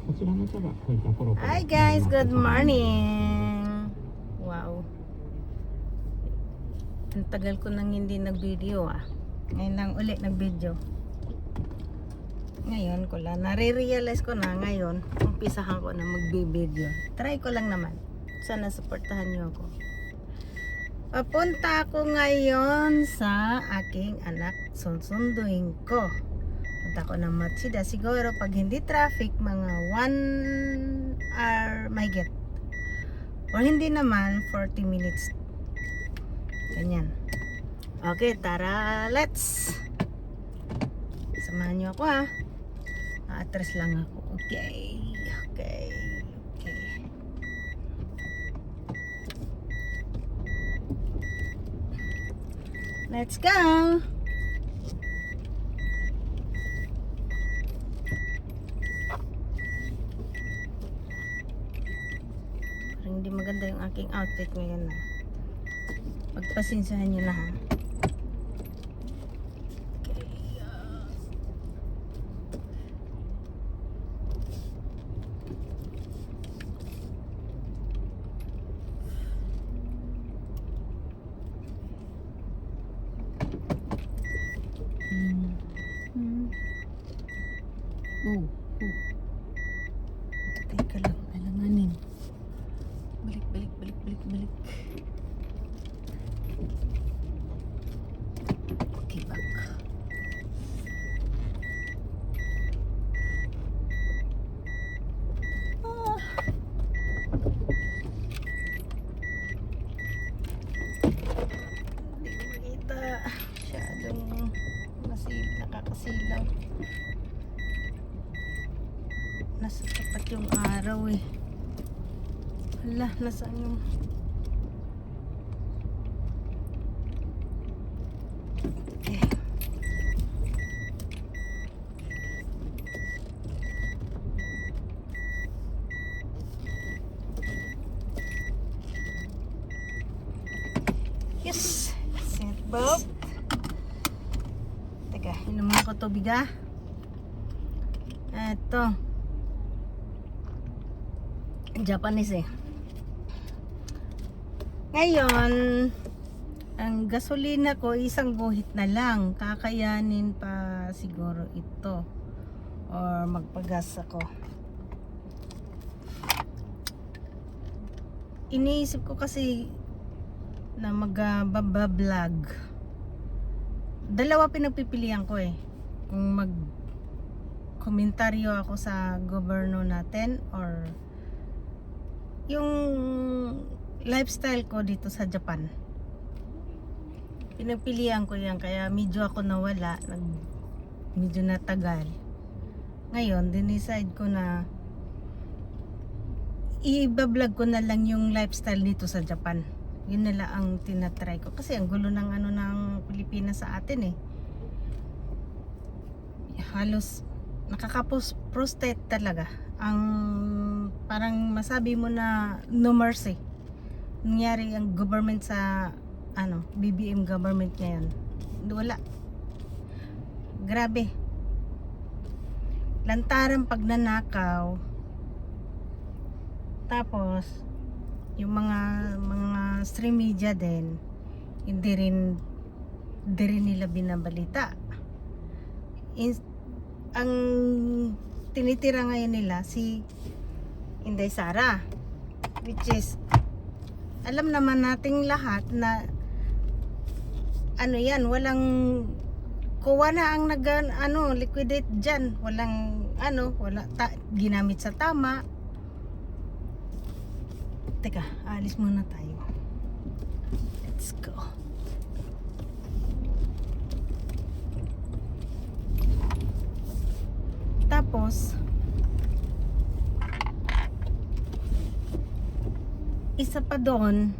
Hi guys, good morning. Wow. Ang tagal ko nang hindi nag-video ah. Ngayon lang ulit nag-video. Ngayon ko lang, nare-realize ko na ngayon, umpisahan ko na mag-video. Try ko lang naman. Sana supportahan niyo ako. Papunta ako ngayon sa aking anak. Susunduin ko. Punta ko ng Matsida. Siguro pag hindi traffic, mga 1 hour mahigit. Or hindi naman, 40 minutes. Ganyan. Okay, tara, let's! Samahan niyo ako ha. Atras lang ako. Okay. Okay. Okay. Let's go! Parang hindi maganda yung aking outfit ngayon na. Pagpasinsahan nyo na ha. Teka lang, alanganin. Balik. Okay, back. Hindi ko makita. Masyadong nakakasilaw. Nasa tapat yung araw eh. Hala, nasaan yung... Okay. Yes! Seatbelt. Teka, inuman ko tubig ah. Eto. Japanese eh. Ngayon, ang gasolina ko isang guhit na lang. Kakayanin pa siguro ito. Or magpagas ako. Iniisip ko kasi na mag-vlog. Dalawa pinagpipilian ko eh. Kung mag-komentaryo ako sa gobyerno natin or yung lifestyle ko dito sa Japan. Pinagpilian ko yan kaya medyo ako nawala, medyo natagal. Ngayon, dinicide ko na i-vlog ko na lang yung lifestyle dito sa Japan. Yun na lang ang tinatry ko kasi ang gulo ng ng Pilipinas sa atin eh. Halos nakaka-frustrate talaga. Ang parang masabi mo na no mercy. Nangyari ang government sa BBM government ngayon. Wala. Grabe. Lantaran pagnanakaw. Tapos yung mga stream media din hindi rin nila binabalita. Ang tinitira ngayon nila si Inday Sara, which is alam naman nating lahat na yan, walang kuha na ang liquidate dyan, walang ginamit sa tama. Teka, alis muna tayo. Let's go. Tapos isa pa doon,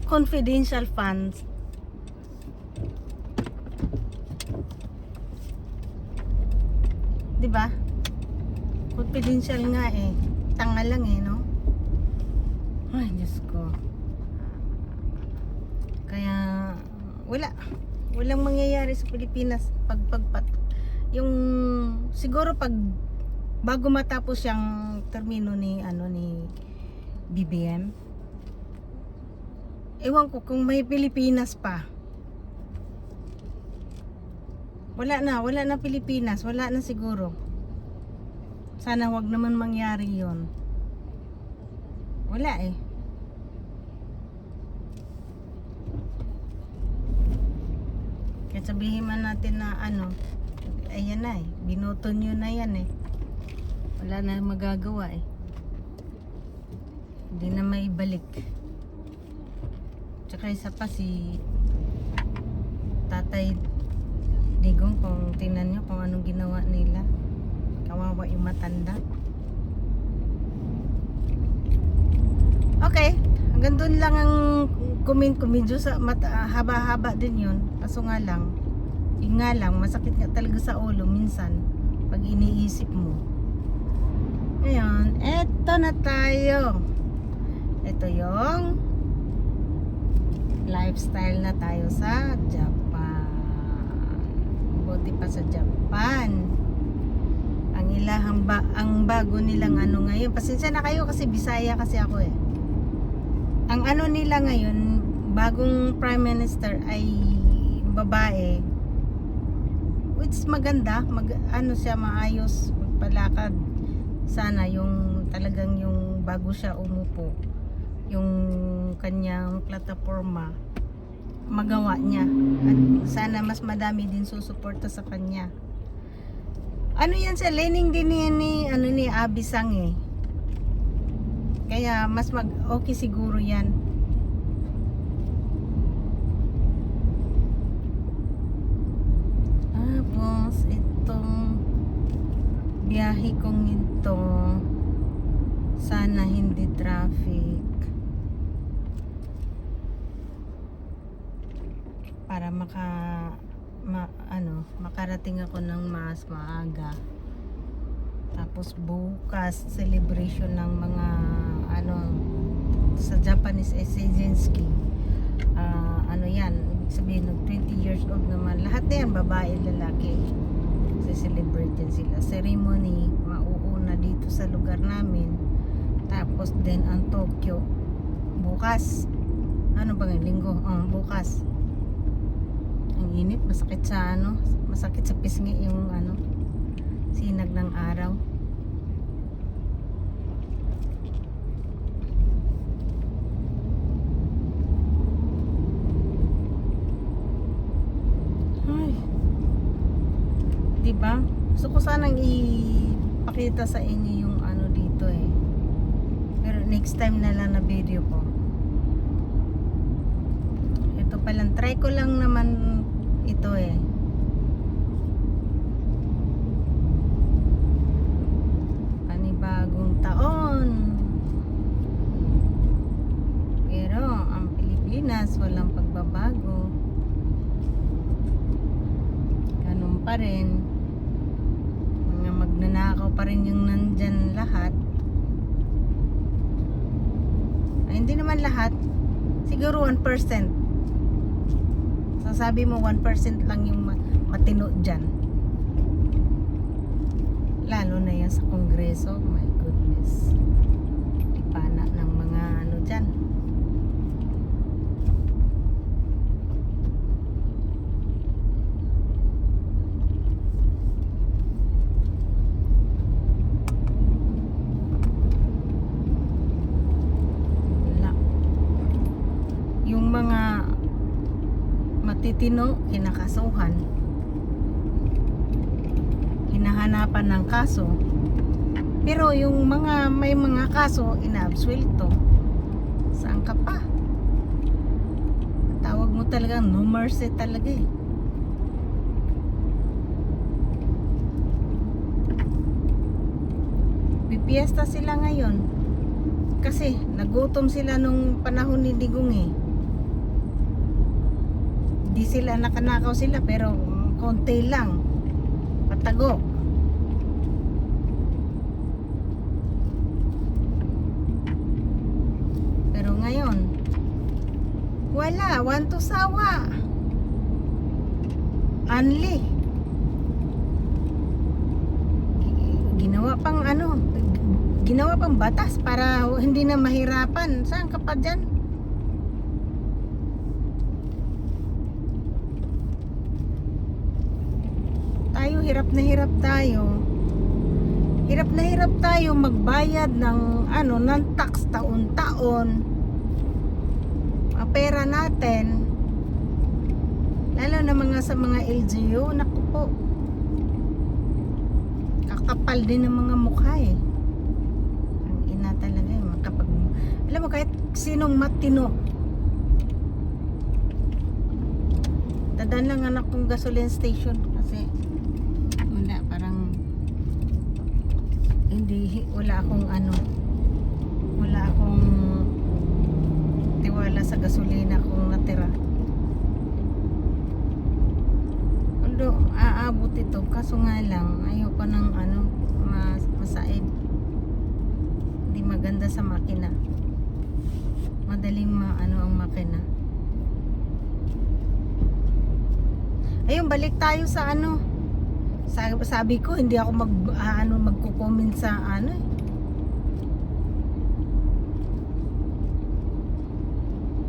confidential funds. Diba? Confidential nga eh. Tanga lang eh, no? Ay, Diyos ko. Kaya walang mangyayari sa Pilipinas yung siguro pag bago matapos yung termino ni BBM. Ewan ko kung may Pilipinas pa. Wala na Pilipinas, wala na siguro. Sana wag naman mangyari 'yon. Wala eh. Kaya sabihin man natin na ayan na eh, binoto nyo na yan eh. Wala na magagawa eh. Hindi na maibalik. Tsaka isa pa si Tatay Digong, kung tingnan nyo kung anong ginawa nila. Kawawa yung matanda. Okay, hanggang doon lang ang comment ko. Medyo haba-haba din yun. Kaso nga lang, masakit nga talaga sa ulo minsan pag iniisip mo. Ngayon, eto na tayo. Ito yung lifestyle na tayo sa Japan. Buti pa sa Japan. Ang bago nilang ngayon. Pasensya na kayo kasi Bisaya kasi ako eh. Ang nila ngayon, bagong Prime Minister ay babae. Which maganda, siya maayos, magpalakad. Sana yung talagang yung bago siya umupo, yung kanyang plataforma magawa niya. At sana mas madami din susuporta sa kanya. Yan sa leaning din ni Abi Sang eh. Kaya mas okay siguro yan. Tapos itong biyahe kong ito, sana hindi traffic para makarating ako ng mas maaga. Tapos bukas celebration ng mga sa Japanese Seizenski. Yan, ibig sabihin 20 years old naman. Lahat na yan, babae, lalaki. Celebrate yan sila. Ceremony, mauuna dito sa lugar namin. Tapos din ang Tokyo. Bukas. Ano ba ngayon? Linggo? Bukas. Ang init, masakit sa pisngi yung sinag ng araw. Diba? Gusto ko sanang ipakita sa inyo yung dito eh. Pero next time na lang na video ko. Ito palang, try ko lang naman ito eh. Panibagong taon. Pero ang Pilipinas walang pagbabago. Ganun pa rin. Magnanakaw pa rin yung nandyan lahat. Ay, hindi naman lahat, siguro 1%. Sasabi mo 1% lang yung matino dyan, lalo na yan sa Kongreso. My goodness, ipana ng mga dyan. Mga matitino, kinakasuhan, hinahanapan ng kaso, pero yung may mga kaso inaabsuelto. Saan ka pa? Tawag mo talaga no mercy talaga eh. Pipiesta sila ngayon kasi nagutom sila nung panahon ni Digong eh. Di sila nakanakaw sila pero konti lang, patago. Pero ngayon wala, want to sawa, Anli ginawa pang ano, ginawa pang batas para hindi na mahirapan. Saan ka pa dyan? Tayo, hirap na hirap tayo. Hirap na hirap tayo magbayad ng ano, ng tax taon-taon. Ang pera natin, lalo na sa mga LGU, naku po. Kakapal din ng mga mukha eh. Ang ina talaga eh, alam mo kahit sinong matino. Dadaan lang anak kong gasoline station kasi wala, parang wala akong tiwala sa gasolina kung natira. Although aabot ito, kaso nga lang ayoko ng masaid. Hindi maganda sa makina, madaling ang makina. Ayun, balik tayo sa sabi ko hindi ako magko-comment sa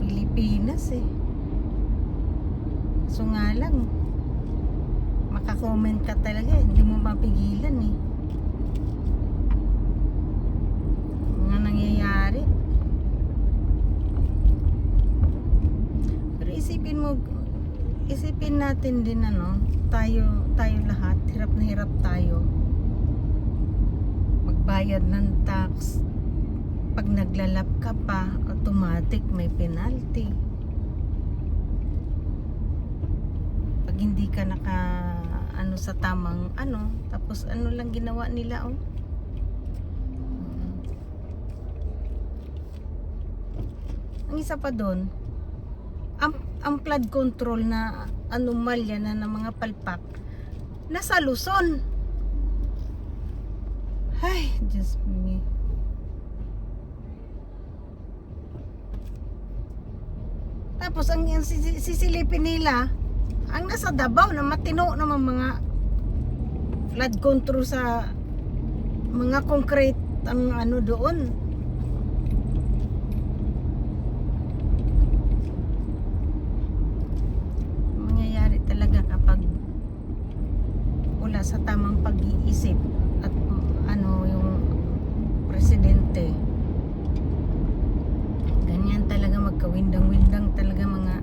Pilipinas eh. So nga lang maka-comment ka talaga, hindi mo mapigilan eh. Mga nangyayari. Pero isipin natin din tayo lahat, hirap na hirap tayo magbayad ng tax. Pag naglalap ka pa, automatic may penalty. Pag hindi ka sa tamang tapos lang ginawa nila ang isa pa doon, ang flood control na anomalya na ng mga palpak nasa Luzon. Ay, just me. Tapos ang sisilipin nila ang nasa Davao na matino naman mga flood control sa mga concrete ang doon. Mangyayari talaga kapag wala sa tamang pag-iisip at yung presidente. Ganyan talaga, magkawindang-windang talaga mga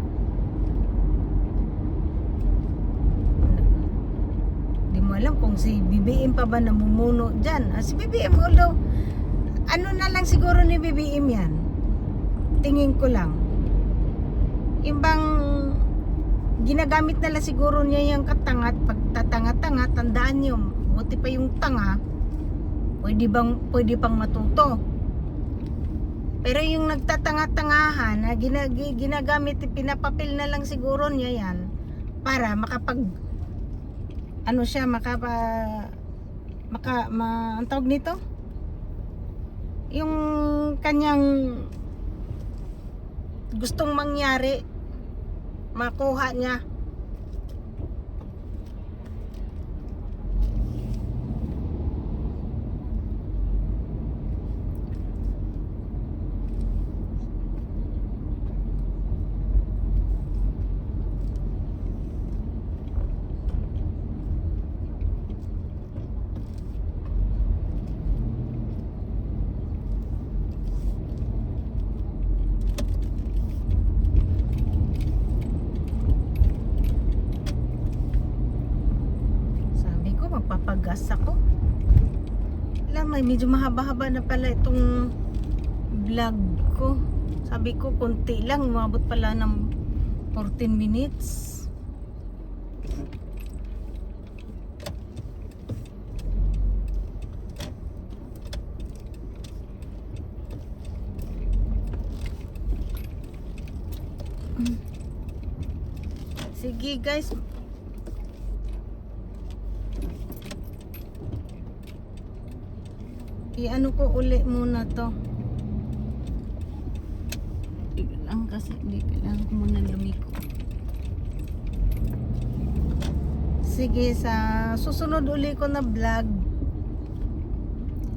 alam kung si BBM pa ba namumuno dyan. Si BBM, although na lang siguro ni BBM yan, tingin ko lang, yung bang ginagamit na lang siguro niya yung katangat, pagtatanga-tanga, tandaan nyo, buti pa yung tanga pwede pang matuto. Pero yung nagtatanga-tangahan na ginagamit, pinapapil na lang siguro niya yan para ang tawag nito, yung kanyang gustong mangyari makuha niya. Magpapagas ako. Medyo mahaba-haba na pala itong vlog ko. Sabi ko konti lang, umabot pala ng 14 minutes. Sige guys, ko uli muna to. Lang kasi hindi kailangan ko muna lumiko. Sige, sa susunod uli ko na vlog,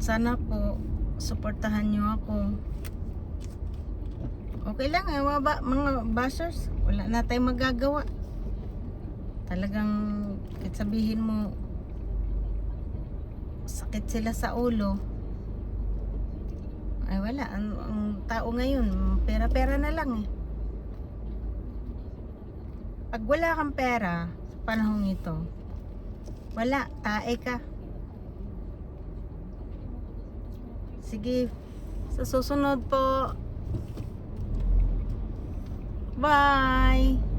sana po suportahan nyo ako. Okay lang mga bashers, wala na tayong magagawa. Talagang kahit sabihin mo sakit sila sa ulo, ay wala, ang tao ngayon pera-pera na lang eh. Pag wala kang pera sa panahong ito, wala, tae ka. Sige, sa susunod po. Bye!